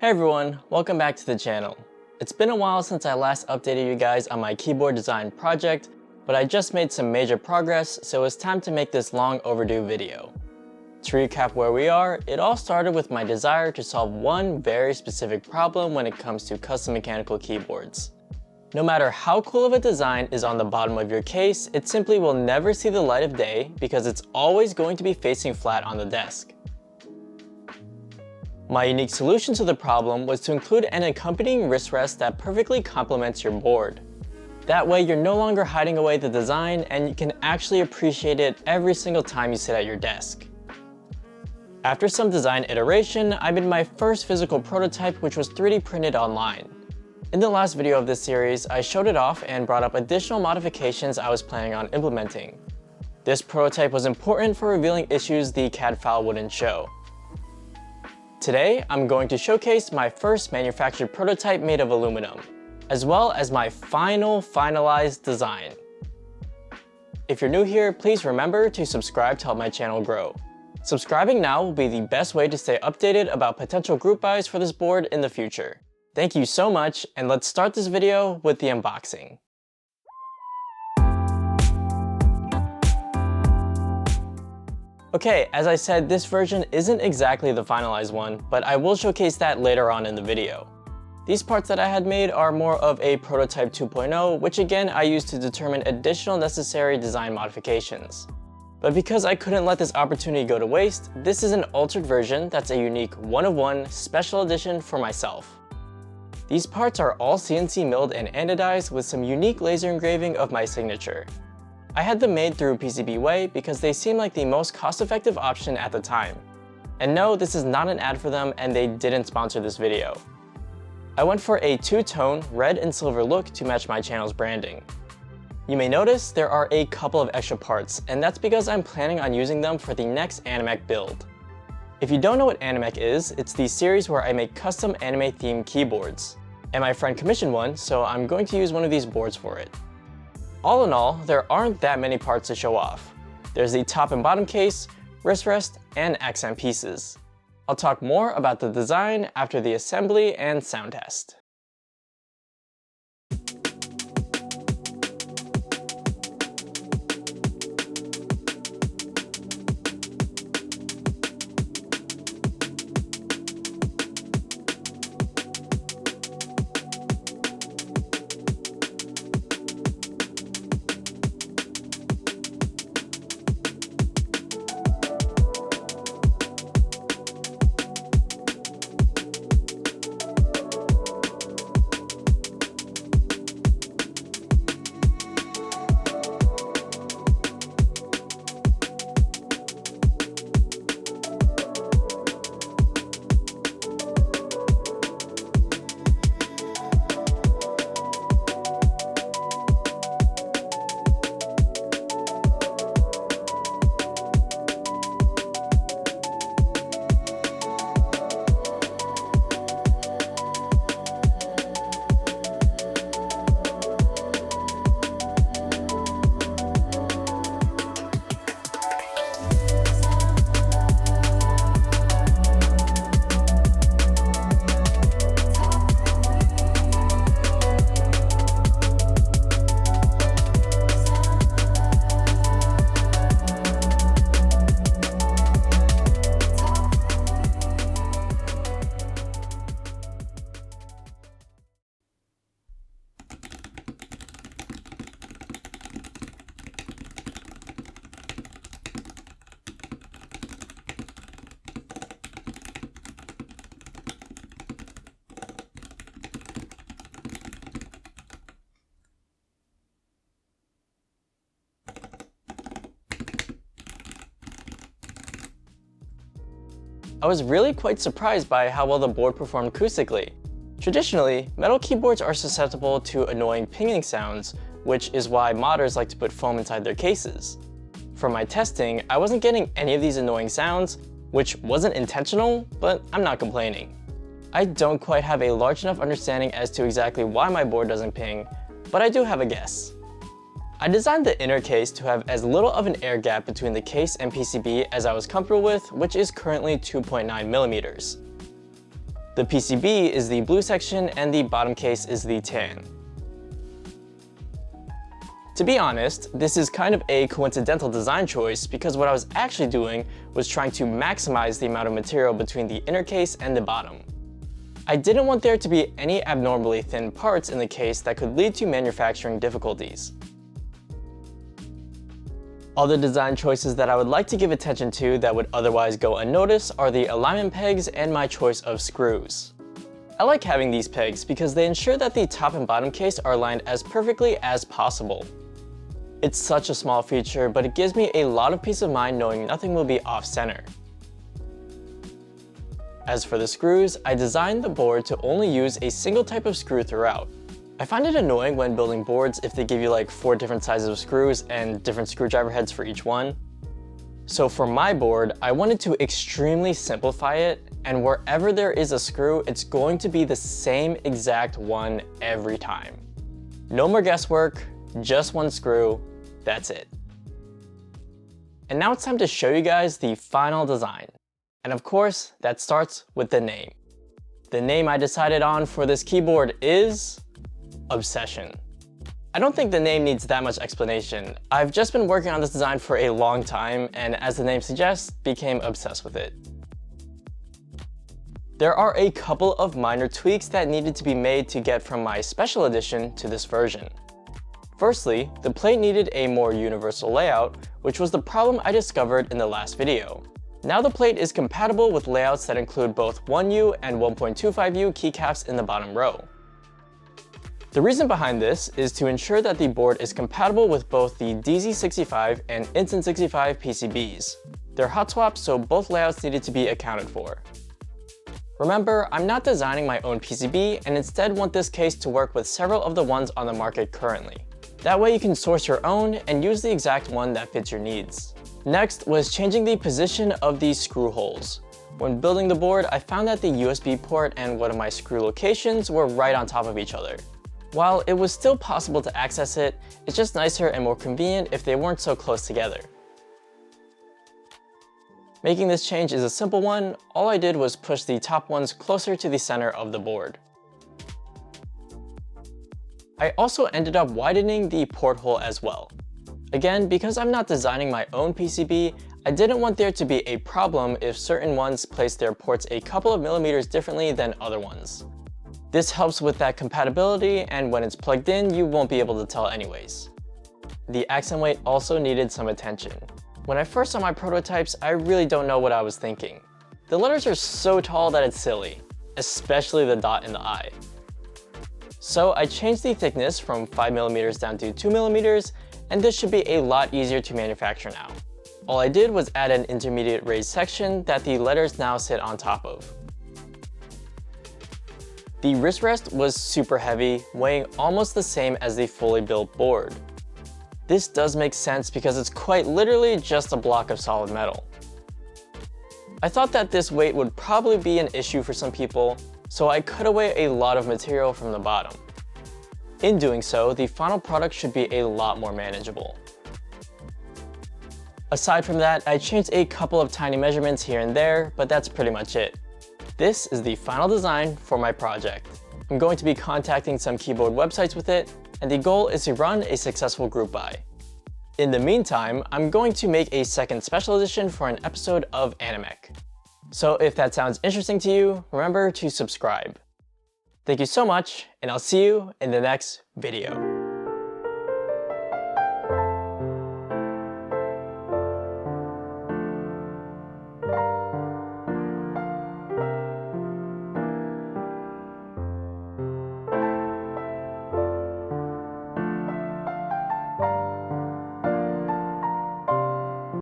Hey everyone, welcome back to the channel. It's been a while since I last updated you guys on my keyboard design project, but I just made some major progress, so it's time to make this long overdue video. To recap where we are, it all started with my desire to solve one very specific problem when it comes to custom mechanical keyboards. No matter how cool of a design is on the bottom of your case, it simply will never see the light of day because it's always going to be facing flat on the desk. My unique solution to the problem was to include an accompanying wrist rest that perfectly complements your board. That way you're no longer hiding away the design and you can actually appreciate it every single time you sit at your desk. After some design iteration, I made my first physical prototype, which was 3D printed online. In the last video of this series, I showed it off and brought up additional modifications I was planning on implementing. This prototype was important for revealing issues the CAD file wouldn't show. Today, I'm going to showcase my first manufactured prototype made of aluminum, as well as my finalized design. If you're new here, please remember to subscribe to help my channel grow. Subscribing now will be the best way to stay updated about potential group buys for this board in the future. Thank you so much, and let's start this video with the unboxing. Okay, as I said, this version isn't exactly the finalized one, but I will showcase that later on in the video. These parts that I had made are more of a prototype 2.0, which again I used to determine additional necessary design modifications. But because I couldn't let this opportunity go to waste, this is an altered version that's a unique one-of-one special edition for myself. These parts are all CNC milled and anodized with some unique laser engraving of my signature. I had them made through PCBway because they seemed like the most cost-effective option at the time. And no, this is not an ad for them and they didn't sponsor this video. I went for a two-tone red and silver look to match my channel's branding. You may notice there are a couple of extra parts, and that's because I'm planning on using them for the next Animec build. If you don't know what Animec is, it's the series where I make custom anime-themed keyboards. And my friend commissioned one, so I'm going to use one of these boards for it. All in all, there aren't that many parts to show off. There's the top and bottom case, wrist rest, and accent pieces. I'll talk more about the design after the assembly and sound test. I was really quite surprised by how well the board performed acoustically. Traditionally, metal keyboards are susceptible to annoying pinging sounds, which is why modders like to put foam inside their cases. For my testing, I wasn't getting any of these annoying sounds, which wasn't intentional, but I'm not complaining. I don't quite have a large enough understanding as to exactly why my board doesn't ping, but I do have a guess. I designed the inner case to have as little of an air gap between the case and PCB as I was comfortable with, which is currently 2.9 millimeters. The PCB is the blue section and the bottom case is the tan. To be honest, this is kind of a coincidental design choice because what I was actually doing was trying to maximize the amount of material between the inner case and the bottom. I didn't want there to be any abnormally thin parts in the case that could lead to manufacturing difficulties. Other design choices that I would like to give attention to that would otherwise go unnoticed are the alignment pegs and my choice of screws. I like having these pegs because they ensure that the top and bottom case are aligned as perfectly as possible. It's such a small feature, but it gives me a lot of peace of mind knowing nothing will be off-center. As for the screws, I designed the board to only use a single type of screw throughout. I find it annoying when building boards if they give you like 4 different sizes of screws and different screwdriver heads for each one. So for my board, I wanted to extremely simplify it, and wherever there is a screw, it's going to be the same exact one every time. No more guesswork, just one screw, that's it. And now it's time to show you guys the final design. And of course, that starts with the name. The name I decided on for this keyboard is Obsession. I don't think the name needs that much explanation. I've just been working on this design for a long time, and as the name suggests, became obsessed with it. There are a couple of minor tweaks that needed to be made to get from my special edition to this version. Firstly, the plate needed a more universal layout, which was the problem I discovered in the last video. Now the plate is compatible with layouts that include both 1U and 1.25U keycaps in the bottom row. The reason behind this is to ensure that the board is compatible with both the DZ65 and Instant65 PCBs. They're hot swaps, so both layouts needed to be accounted for. Remember, I'm not designing my own PCB and instead want this case to work with several of the ones on the market currently. That way you can source your own and use the exact one that fits your needs. Next was changing the position of these screw holes. When building the board, I found that the USB port and one of my screw locations were right on top of each other. While it was still possible to access it, it's just nicer and more convenient if they weren't so close together. Making this change is a simple one. All I did was push the top ones closer to the center of the board. I also ended up widening the porthole as well. Again, because I'm not designing my own PCB, I didn't want there to be a problem if certain ones placed their ports a couple of millimeters differently than other ones. This helps with that compatibility, and when it's plugged in, you won't be able to tell anyways. The accent weight also needed some attention. When I first saw my prototypes, I really don't know what I was thinking. The letters are so tall that it's silly, especially the dot in the I. So I changed the thickness from 5mm down to 2mm, and this should be a lot easier to manufacture now. All I did was add an intermediate raised section that the letters now sit on top of. The wrist rest was super heavy, weighing almost the same as the fully built board. This does make sense because it's quite literally just a block of solid metal. I thought that this weight would probably be an issue for some people, so I cut away a lot of material from the bottom. In doing so, the final product should be a lot more manageable. Aside from that, I changed a couple of tiny measurements here and there, but that's pretty much it. This is the final design for my project. I'm going to be contacting some keyboard websites with it, and the goal is to run a successful group buy. In the meantime, I'm going to make a second special edition for an episode of Animec. So if that sounds interesting to you, remember to subscribe. Thank you so much, and I'll see you in the next video.